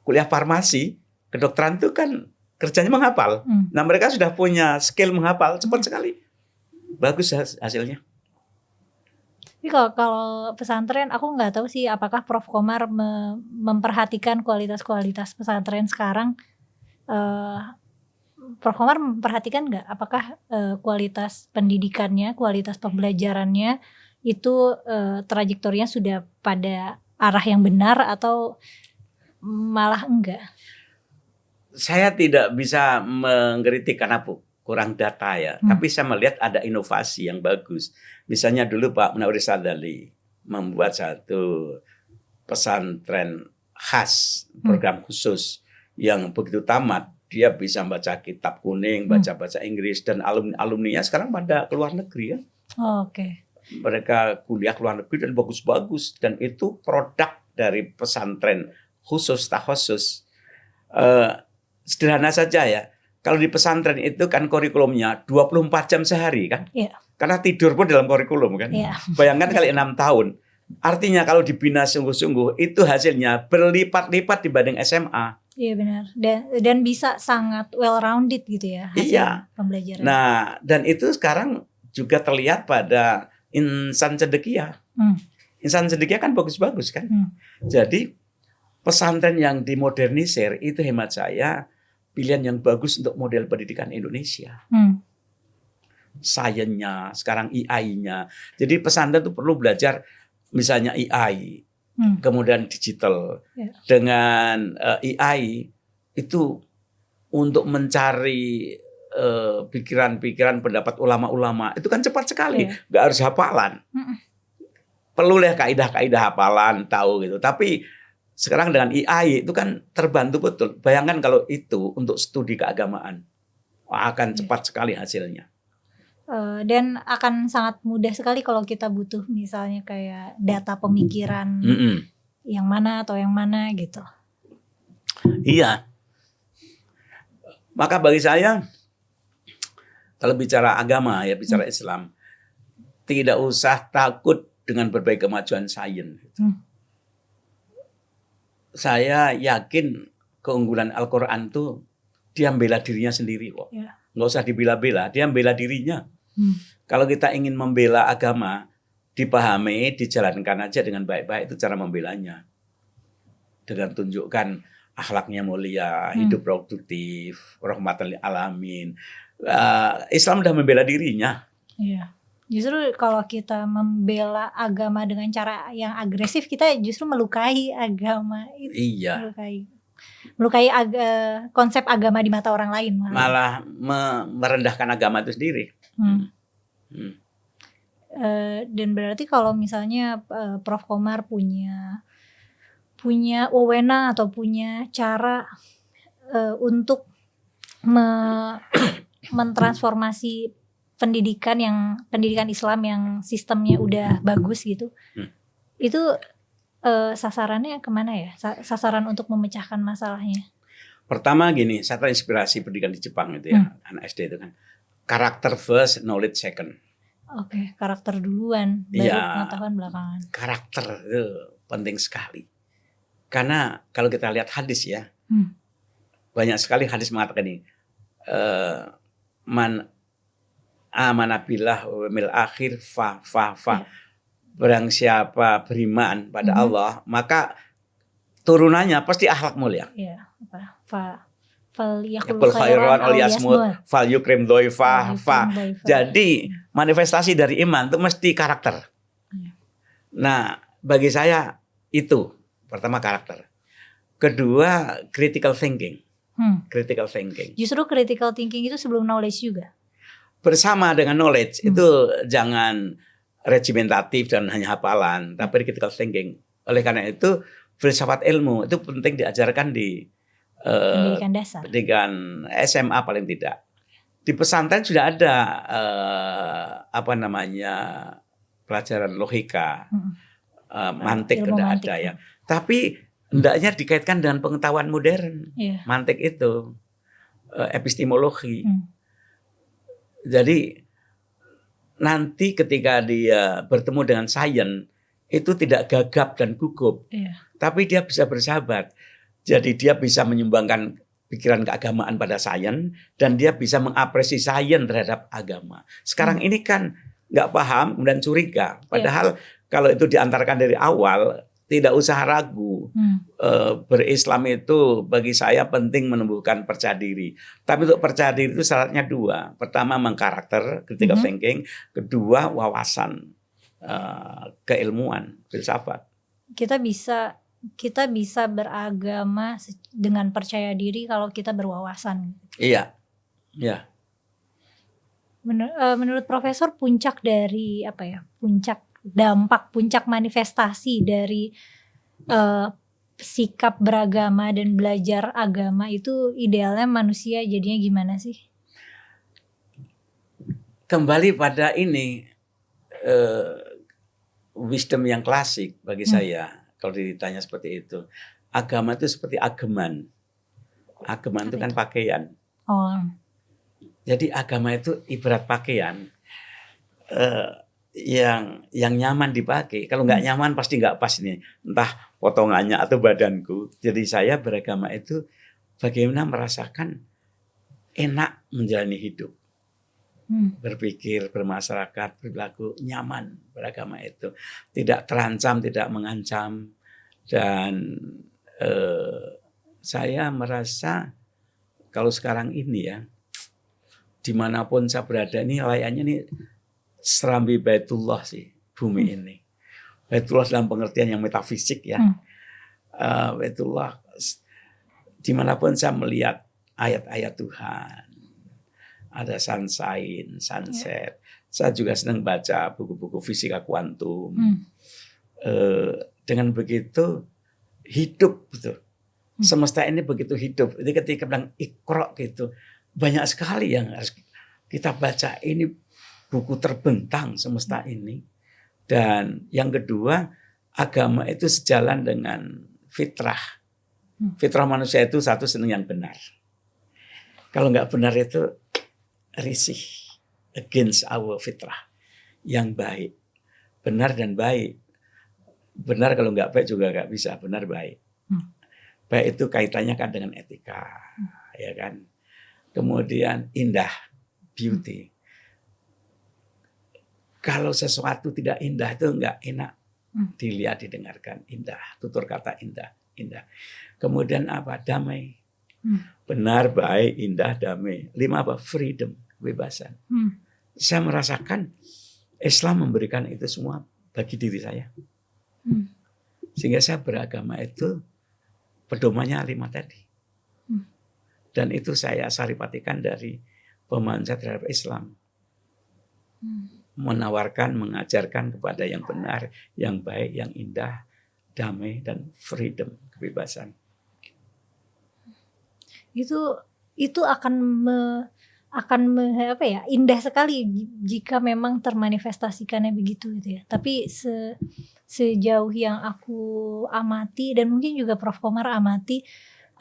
B: Kuliah farmasi, kedokteran itu kan kerjanya menghafal. Nah, mereka sudah punya skill menghafal cepat sekali. Bagus hasilnya.
A: Tapi kalau pesantren, aku nggak tahu sih apakah Prof. Komar memperhatikan kualitas pesantren sekarang. Prof. Komar memperhatikan nggak apakah kualitas pendidikannya, kualitas pembelajarannya itu trajektorinya sudah pada arah yang benar atau malah enggak?
B: Saya tidak bisa mengkritik karena kurang data ya. Tapi saya melihat ada inovasi yang bagus. Misalnya dulu Pak Munawir Sadali membuat satu pesantren khas, program khusus yang begitu tamat dia bisa baca kitab kuning, baca Inggris, dan alumninya sekarang pada keluar negeri ya.
A: Oke.
B: Mereka kuliah keluar negeri dan bagus-bagus, dan itu produk dari pesantren khusus takhusus. Sederhana saja ya. Kalau di pesantren itu kan kurikulumnya 24 jam sehari kan.
A: Iya.
B: Karena tidur pun dalam kurikulum kan.
A: Iya.
B: Bayangkan kali 6 tahun. Artinya kalau dibina sungguh-sungguh itu hasilnya berlipat-lipat dibanding SMA.
A: Iya benar. Dan bisa sangat well rounded gitu ya hasil pembelajaran.
B: Nah, dan itu sekarang juga terlihat pada insan cendekia. Insan cendekia kan bagus-bagus kan. Jadi pesantren yang dimodernisir itu hemat saya pilihan yang bagus untuk model pendidikan Indonesia. Sainsnya, sekarang AI-nya. Jadi pesantren itu perlu belajar misalnya AI. Kemudian digital. Dengan AI itu untuk mencari pikiran-pikiran pendapat ulama-ulama itu kan cepat sekali, nggak harus hafalan. Perlu lah kaidah-kaidah hafalan tahu gitu. Tapi sekarang dengan AI itu kan terbantu betul. Bayangkan kalau itu untuk studi keagamaan akan cepat sekali hasilnya.
A: Dan akan sangat mudah sekali kalau kita butuh misalnya kayak data pemikiran yang mana atau yang mana gitu.
B: Iya. Maka bagi saya kalau bicara agama ya bicara Islam tidak usah takut dengan berbagai kemajuan sains. Saya yakin keunggulan Al-Quran tuh dia membela dirinya sendiri kok. Nggak usah dibela-bela, dia membela dirinya. Kalau kita ingin membela agama, dipahami, dijalankan aja dengan baik-baik, itu cara membelanya. Dengan tunjukkan akhlaknya mulia, hidup produktif, rahmatan lil alamin. Islam sudah membela dirinya.
A: Iya. Justru kalau kita membela agama dengan cara yang agresif, kita justru melukai agama itu.
B: Iya.
A: Melukai konsep agama di mata orang lain.
B: Malah merendahkan agama itu sendiri.
A: Dan berarti kalau misalnya Prof. Komar punya wewenang atau punya cara untuk mentransformasi pendidikan Islam yang sistemnya udah bagus gitu, itu sasarannya kemana ya? Sasaran untuk memecahkan masalahnya.
B: Pertama gini, saya terinspirasi pendidikan di Jepang itu ya, anak SD itu kan. Karakter first, knowledge second.
A: Oke, karakter duluan, baru pengetahuan belakangan.
B: Karakter itu penting sekali. Karena kalau kita lihat hadis ya, banyak sekali hadis mengatakan ini, man amana billah wa mil akhir fa. Barang siapa beriman pada Allah, maka turunannya pasti akhlak mulia.
A: Iya, apa? Fal
B: khairan al yasmut fal yukrim doifa fa. Jadi manifestasi dari iman itu mesti karakter. Nah, bagi saya itu pertama karakter. Kedua critical thinking. Critical thinking.
A: Justru critical thinking itu sebelum knowledge juga.
B: Bersama dengan knowledge itu jangan regimentatif dan hanya hafalan, tapi critical thinking. Oleh karena itu filsafat ilmu itu penting diajarkan di
A: pendidikan dasar.
B: Pendidikan SMA paling tidak. Di pesantren sudah ada pelajaran logika, mantik sudah ada ya. Tapi hendaknya dikaitkan dengan pengetahuan modern. Mantik itu epistemologi. Jadi nanti ketika dia bertemu dengan sains itu tidak gagap dan gugup, tapi dia bisa bersahabat. Jadi dia bisa menyumbangkan pikiran keagamaan pada sains dan dia bisa mengapresiasi sains terhadap agama. Sekarang ini kan nggak paham dan curiga. Padahal kalau itu diantarkan dari awal tidak usah ragu. Berislam itu bagi saya penting menumbuhkan percaya diri. Tapi untuk percaya diri itu syaratnya dua. Pertama mengkarakter, critical thinking. Kedua wawasan, keilmuan, filsafat. Kita bisa beragama dengan percaya diri kalau kita berwawasan. Iya.
A: Menurut Profesor, puncak dari puncak manifestasi dari sikap beragama dan belajar agama itu idealnya manusia jadinya gimana sih?
B: Kembali pada ini wisdom yang klasik bagi saya. kalau ditanya seperti itu. Agama itu seperti ageman. Ageman itu kan pakaian.
A: Oh.
B: Jadi agama itu ibarat pakaian yang nyaman dipakai. Kalau nggak nyaman pasti nggak pas nih. Entah potongannya atau badanku. Jadi saya beragama itu bagaimana merasakan enak menjalani hidup. Berpikir, bermasyarakat, berlaku nyaman beragama itu. Tidak terancam, tidak mengancam. Dan saya merasa kalau sekarang ini ya, dimanapun saya berada ini layaknya ini serambi Baitullah sih, bumi ini. Baitullah dalam pengertian yang metafisik ya. Baitullah, dimanapun saya melihat ayat-ayat Tuhan. Ada sunshine, sunset. Saya juga senang baca buku-buku fisika kuantum. Dengan begitu hidup betul. Semesta ini begitu hidup. Jadi ketika bilang Iqra gitu, banyak sekali yang harus kita baca. Ini buku terbentang semesta ini. Dan yang kedua, agama itu sejalan dengan fitrah. Fitrah manusia itu satu, senang yang benar. Kalau nggak benar itu risih, against our fitrah, yang baik, benar dan baik. Benar kalau nggak baik juga nggak bisa, benar baik. Baik itu kaitannya kan dengan etika, ya kan. Kemudian indah, beauty. Kalau sesuatu tidak indah itu nggak enak dilihat, didengarkan. Indah, tutur kata indah, indah. Kemudian apa? Damai. Benar, baik, indah, damai. 5 apa? Freedom, kebebasan. Saya merasakan Islam memberikan itu semua bagi diri saya. Sehingga saya beragama itu pedomannya 5 tadi. Dan itu saya saripatikan dari pemahaman saya terhadap Islam. Menawarkan, mengajarkan kepada yang benar, yang baik, yang indah, damai, dan freedom, kebebasan.
A: Itu akan apa ya, indah sekali jika memang termanifestasikannya begitu gitu ya. Tapi sejauh yang aku amati dan mungkin juga Prof. Komar amati,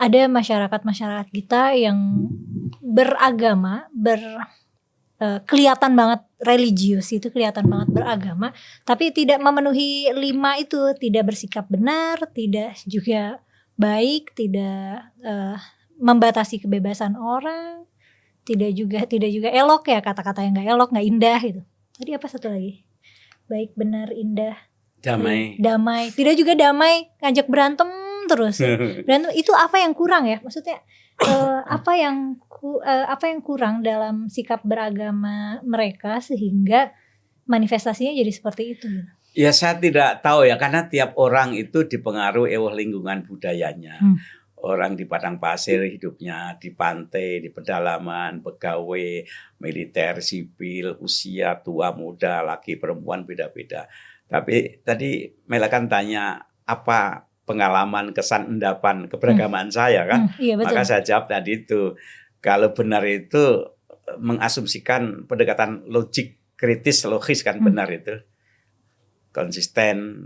A: ada masyarakat kita yang beragama, kelihatan banget religius, itu kelihatan banget beragama, tapi tidak memenuhi 5 itu, tidak bersikap benar, tidak juga baik, tidak membatasi kebebasan orang, tidak juga elok ya, kata-kata yang nggak elok, nggak indah gitu. Tadi apa satu lagi? Baik, benar, indah, damai. Tidak juga damai, ngajak berantem terus. Berantem itu apa yang kurang ya? Maksudnya apa yang kurang dalam sikap beragama mereka sehingga manifestasinya jadi seperti itu?
B: Ya saya tidak tahu ya, karena tiap orang itu dipengaruhi oleh lingkungan budayanya. Orang di padang pasir hidupnya, di pantai, di pedalaman, pegawai, militer, sipil, usia, tua, muda, laki, perempuan, beda-beda. Tapi tadi Mela kan tanya apa pengalaman, kesan, endapan, keberagaman saya kan.
A: Iya, betul.
B: Maka saya jawab tadi itu, kalau benar itu mengasumsikan pendekatan logik, kritis, logis kan benar itu. Konsisten,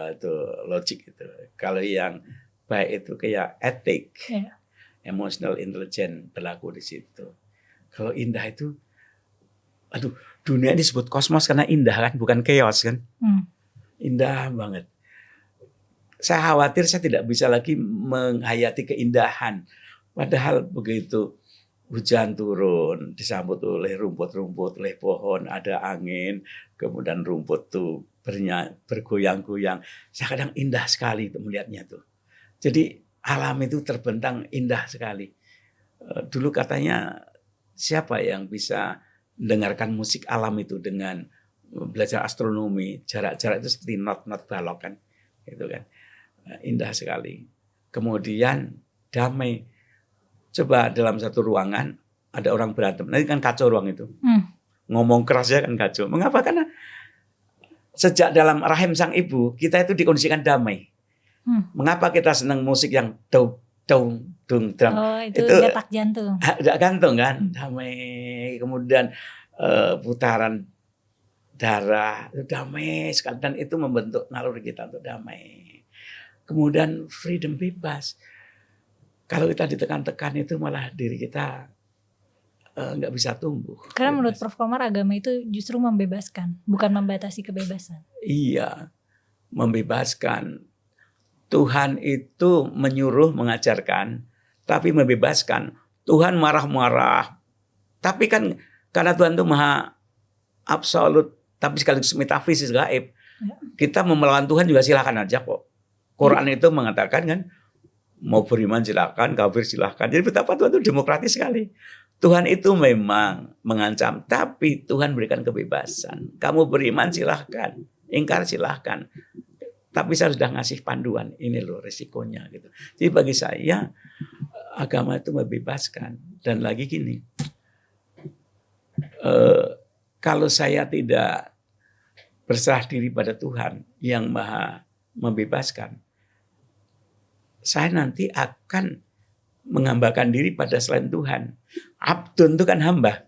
B: itu logik itu. Kalau yang baik itu kayak etik, emotional intelligence berlaku di situ. Kalau indah itu, aduh, dunia ini disebut kosmos karena indah kan, bukan chaos kan. Indah banget. Saya khawatir saya tidak bisa lagi menghayati keindahan. Padahal begitu hujan turun, disambut oleh rumput-rumput, oleh pohon, ada angin, kemudian rumput tuh bergoyang-goyang. Saya kadang indah sekali melihatnya tuh. Jadi alam itu terbentang indah sekali. Dulu katanya siapa yang bisa mendengarkan musik alam itu dengan belajar astronomi, jarak-jarak itu seperti not balok kan, gitu kan. Indah sekali. Kemudian damai. Coba dalam satu ruangan ada orang berantem, nanti kan kacau ruang itu. Ngomong keras ya kan kacau. Mengapa? Karena sejak dalam rahim sang ibu kita itu dikondisikan damai. Mengapa kita senang musik yang dung drum?
A: Itu detak jantung.
B: Detak jantung kan, damai. Kemudian putaran darah itu damai sekali, dan itu membentuk naluri kita untuk damai. kemudian freedom bebas. Kalau kita ditekan-tekan itu malah diri kita nggak bisa tumbuh.
A: Karena menurut Prof. Komar agama itu justru membebaskan, bukan membatasi kebebasan.
B: Iya, membebaskan. Tuhan itu menyuruh, mengajarkan, tapi membebaskan. Tuhan marah-marah. Tapi kan karena Tuhan itu maha absolut, tapi sekaligus metafisis gaib.
A: Ya.
B: Kita mau melawan Tuhan juga silakan aja kok. Quran itu mengatakan kan, mau beriman silakan, kafir silakan. Jadi betapa Tuhan itu demokratis sekali. Tuhan itu memang mengancam, tapi Tuhan berikan kebebasan. Kamu beriman silahkan, ingkar silahkan. Tapi saya sudah ngasih panduan, ini loh resikonya gitu. Jadi bagi saya agama itu membebaskan. Dan lagi gini, kalau saya tidak berserah diri pada Tuhan yang maha membebaskan, saya nanti akan menghambakan diri pada selain Tuhan. Abdun itu kan hamba.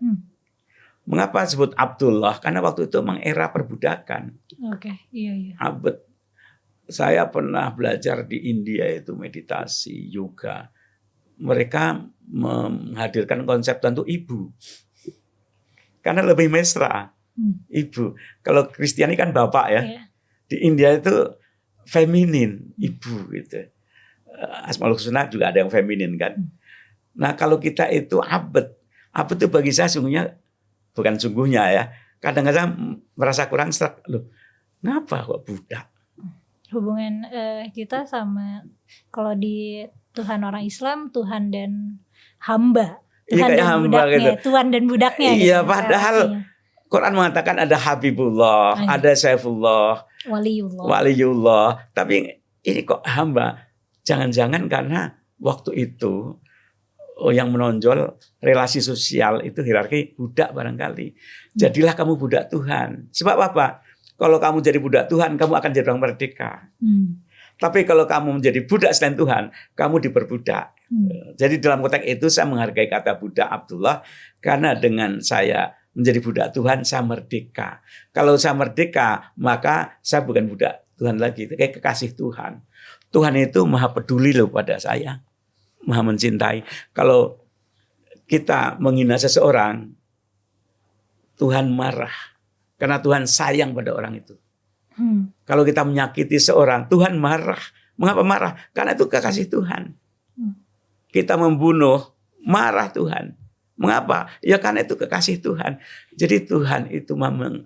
B: Mengapa disebut Abdullah? Karena waktu itu memang era perbudakan.
A: Oke, iya.
B: Abd. Saya pernah belajar di India itu meditasi, yoga. Mereka menghadirkan konsep tentu ibu. Karena lebih mesra. Ibu. Kalau Kristiani kan bapak ya.
A: Iya.
B: Di India itu feminin, ibu gitu. Asmaul Husna juga ada yang feminin kan. Nah kalau kita itu abd itu bagi saya sungguhnya, bukan sungguhnya ya, kadang-kadang merasa kurang serak. Loh, kenapa kok budak?
A: Hubungan kita sama, kalau di Tuhan orang Islam, Tuhan dan hamba. Tuhan
B: Iya,
A: dan
B: hamba
A: budaknya,
B: gitu.
A: Tuhan dan budaknya.
B: Iya,
A: gitu,
B: padahal
A: relasinya.
B: Quran mengatakan ada Habibullah, ada Saifullah, Waliullah. Tapi ini kok hamba? Jangan-jangan karena waktu itu yang menonjol relasi sosial itu hierarki budak barangkali. Jadilah kamu budak Tuhan. Sebab apa? Kalau kamu jadi budak Tuhan, kamu akan jadi orang merdeka. Tapi kalau kamu menjadi budak selain Tuhan, kamu diperbudak. Jadi dalam konteks itu saya menghargai kata budak Abdullah, karena dengan saya menjadi budak Tuhan, saya merdeka. Kalau saya merdeka, maka saya bukan budak Tuhan lagi, itu kayak kekasih Tuhan. Tuhan itu maha peduli loh pada saya, maha mencintai. Kalau kita menghina seseorang, Tuhan marah karena Tuhan sayang pada orang itu. Kalau kita menyakiti seorang, Tuhan marah. Mengapa marah? Karena itu kekasih Tuhan. Kita membunuh, marah Tuhan. Mengapa? Ya karena itu kekasih Tuhan. Jadi Tuhan itu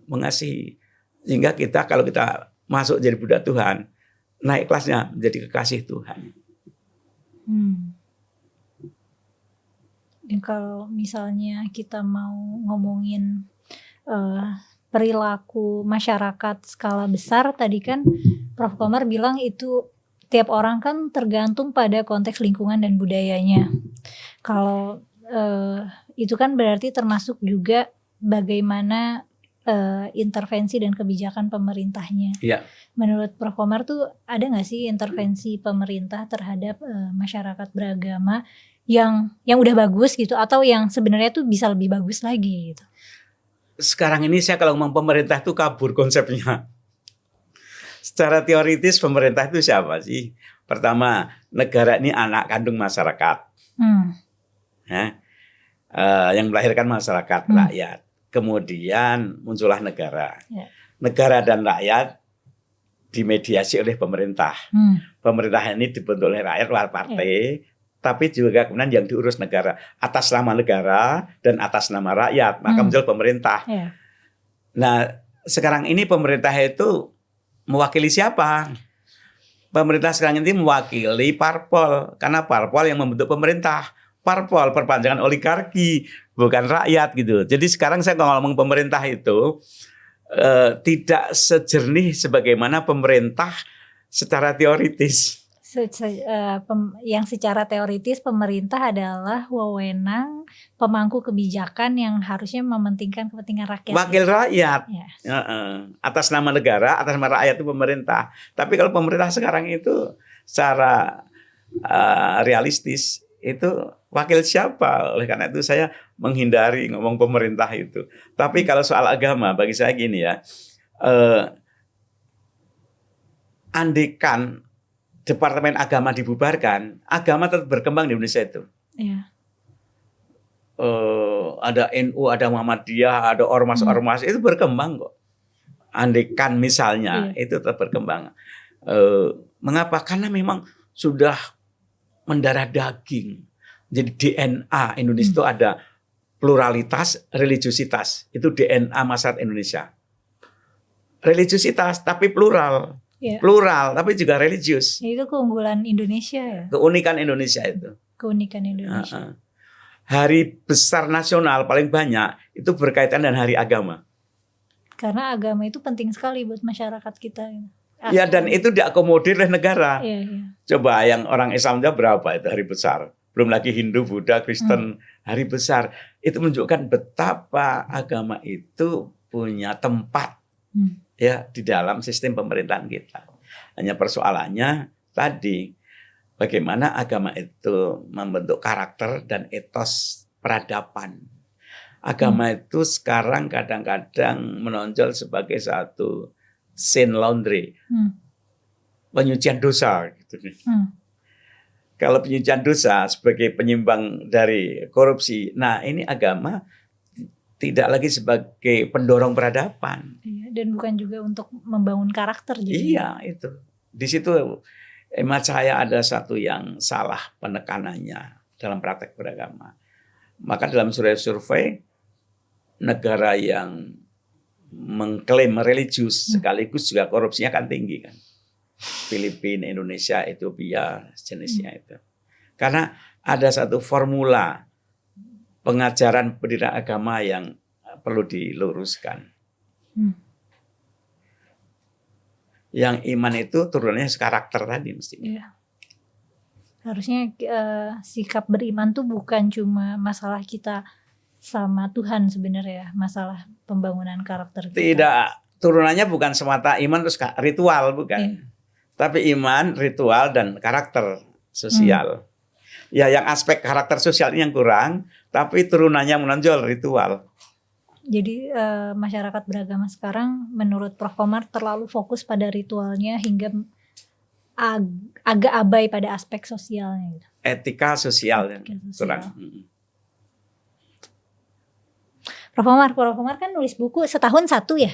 B: mengasihi. Sehingga kita kalau kita masuk jadi budak Tuhan, naik kelasnya menjadi kekasih Tuhan.
A: Dan kalau misalnya kita mau ngomongin perilaku masyarakat skala besar, tadi kan Prof. Komar bilang itu tiap orang kan tergantung pada konteks lingkungan dan budayanya. Kalau itu kan berarti termasuk juga bagaimana intervensi dan kebijakan pemerintahnya.
B: Iya.
A: Menurut Prof. Komar tuh ada nggak sih intervensi pemerintah terhadap masyarakat beragama yang udah bagus gitu, atau yang sebenarnya tuh bisa lebih bagus lagi gitu?
B: Sekarang ini saya kalau ngomong pemerintah itu kabur konsepnya. Secara teoritis pemerintah itu siapa sih? Pertama, negara ini anak kandung masyarakat. Yang melahirkan masyarakat, rakyat. Kemudian muncullah negara. Negara dan rakyat dimediasi oleh pemerintah. Pemerintah ini dibentuk oleh rakyat luar partai, tapi juga kemudian yang diurus negara. Atas nama negara dan atas nama rakyat, maka muncul pemerintah. Nah, sekarang ini pemerintah itu mewakili siapa? Pemerintah sekarang ini mewakili parpol, karena parpol yang membentuk pemerintah. Parpol perpanjangan oligarki, bukan rakyat gitu. Jadi sekarang saya kalau ngomong pemerintah itu tidak sejernih sebagaimana pemerintah secara teoritis.
A: Yang secara teoritis pemerintah adalah wewenang pemangku kebijakan yang harusnya mementingkan kepentingan rakyat.
B: Wakil rakyat. Atas nama negara, atas nama rakyat itu pemerintah. Tapi kalau pemerintah sekarang itu secara realistis itu wakil siapa? Oleh karena itu saya menghindari ngomong pemerintah itu. Tapi kalau soal agama bagi saya gini ya, andekan Departemen Agama dibubarkan, agama tetap berkembang di Indonesia itu.
A: Iya.
B: Ada NU, ada Muhammadiyah, ada ormas-ormas itu berkembang kok. Andekan misalnya itu tetap berkembang. Mengapa? Karena memang sudah mendarah daging. Jadi DNA Indonesia itu ada pluralitas, religiusitas. Itu DNA masyarakat Indonesia. Religiusitas tapi plural. Plural tapi juga religius.
A: Itu keunggulan Indonesia ya.
B: Keunikan Indonesia itu.
A: Keunikan Indonesia.
B: Hari besar nasional paling banyak itu berkaitan dengan hari agama.
A: Karena agama itu penting sekali buat masyarakat kita.
B: Ya, dan itu diakomodir oleh negara.
A: Iya.
B: Coba yang orang Islam aja berapa itu hari besar. Belum lagi Hindu, Buddha, Kristen, hari besar. Itu menunjukkan betapa agama itu punya tempat ya di dalam sistem pemerintahan kita. Hanya persoalannya tadi bagaimana agama itu membentuk karakter dan etos peradaban. Agama itu sekarang kadang-kadang menonjol sebagai satu sin laundry, penyucian dosa. Gitu. Kalau penyucian dosa sebagai penyimbang dari korupsi, nah ini agama tidak lagi sebagai pendorong peradaban.
A: Iya, dan bukan juga untuk membangun karakter. Jadi.
B: Iya itu. Di situ emat saya ada satu yang salah penekanannya dalam praktek beragama. Maka dalam survei negara yang mengklaim religius sekaligus juga korupsinya kan tinggi kan. Filipina, Indonesia, Ethiopia jenisnya itu. Karena ada satu formula pengajaran pendidikan agama yang perlu diluruskan. Yang iman itu turunannya karakter tadi mestinya.
A: Iya. Harusnya sikap beriman tuh bukan cuma masalah kita sama Tuhan sebenarnya, masalah pembangunan karakter kita.
B: Tidak, turunannya bukan semata iman terus ritual, bukan. Tapi iman, ritual, dan karakter sosial. Ya, yang aspek karakter sosial ini yang kurang, tapi turunannya menonjol ritual.
A: Jadi masyarakat beragama sekarang menurut Prof. Komar terlalu fokus pada ritualnya hingga agak abai pada aspek sosialnya. Gitu.
B: Etika sosial kurang.
A: Prof. Komar kan nulis buku setahun satu ya?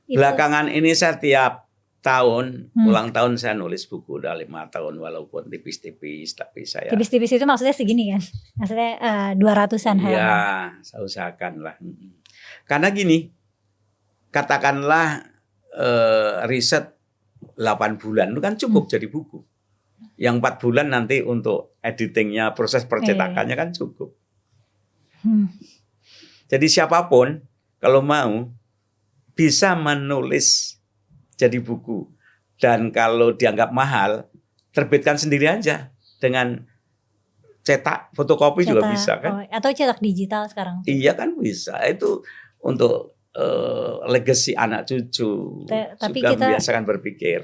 B: Belakangan ini saya tiap tahun, ulang tahun saya nulis buku udah 5 tahun walaupun tipis-tipis, tapi saya...
A: Tipis-tipis itu maksudnya segini kan? Maksudnya 200-an halaman.
B: Ya, saya usahakan lah. Karena gini, katakanlah riset 8 bulan itu kan cukup jadi buku. Yang 4 bulan nanti untuk editingnya, proses percetakannya kan cukup. Jadi siapapun kalau mau bisa menulis jadi buku. Dan kalau dianggap mahal, terbitkan sendiri aja dengan cetak, fotokopi juga bisa kan.
A: Atau cetak digital sekarang.
B: Iya kan bisa. Itu untuk legacy anak cucu.
A: Tapi
B: juga
A: kita
B: membiasakan berpikir.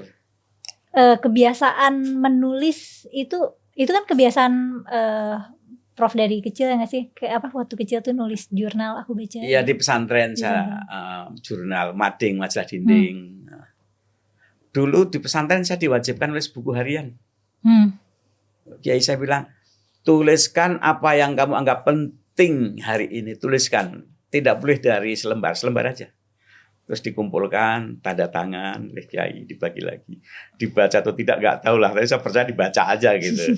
A: Kebiasaan menulis itu kan kebiasaan Prof dari kecil ya nggak sih? Kayak apa waktu kecil tuh nulis jurnal aku baca.
B: Iya di pesantren saya jurnal mading, majalah dinding. Dulu di pesantren saya diwajibkan nulis buku harian. Kiai saya bilang, tuliskan apa yang kamu anggap penting hari ini, tuliskan. Tidak boleh dari selembar aja. Terus dikumpulkan, tanda tangan oleh kiai, dibagi lagi. Dibaca atau tidak nggak tahu lah, tapi saya percaya dibaca aja gitu.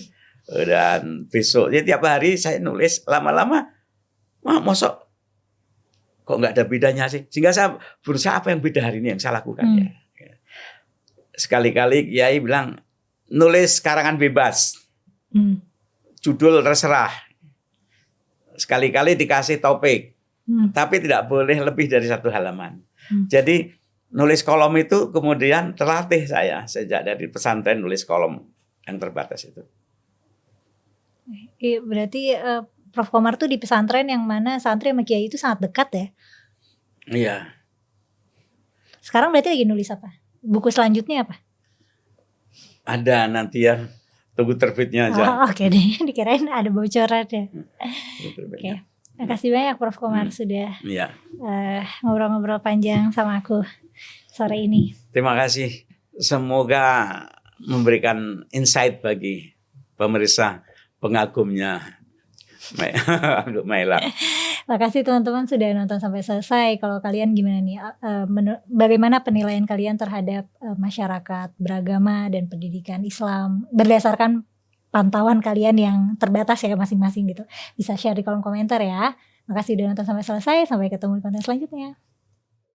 B: Dan besok, jadi tiap hari saya nulis, lama-lama, mosok kok nggak ada bedanya sih. Sehingga saya berusaha apa yang beda hari ini yang saya lakukan ya. Sekali-kali kiai bilang, nulis karangan bebas, judul terserah. Sekali-kali dikasih topik, tapi tidak boleh lebih dari 1 halaman. Jadi nulis kolom itu kemudian terlatih saya sejak dari pesantren nulis kolom yang terbatas itu.
A: Berarti Prof. Komar tuh di pesantren yang mana santri sama kiai itu sangat dekat ya?
B: Iya.
A: Sekarang berarti lagi nulis apa? Buku selanjutnya apa?
B: Ada nanti ya, tunggu terbitnya aja.
A: Oke deh, dikirain ada bocoran ya. Oke. Makasih banyak Prof. Komar sudah ngobrol-ngobrol panjang sama aku sore ini.
B: Terima kasih. Semoga memberikan insight bagi pemirsa pengagumnya Maila.
A: Makasih teman-teman sudah nonton sampai selesai. Kalau kalian gimana nih? Bagaimana penilaian kalian terhadap masyarakat beragama dan pendidikan Islam berdasarkan pantauan kalian yang terbatas ya masing-masing gitu. Bisa share di kolom komentar ya. Makasih udah nonton sampai selesai. Sampai ketemu di konten selanjutnya.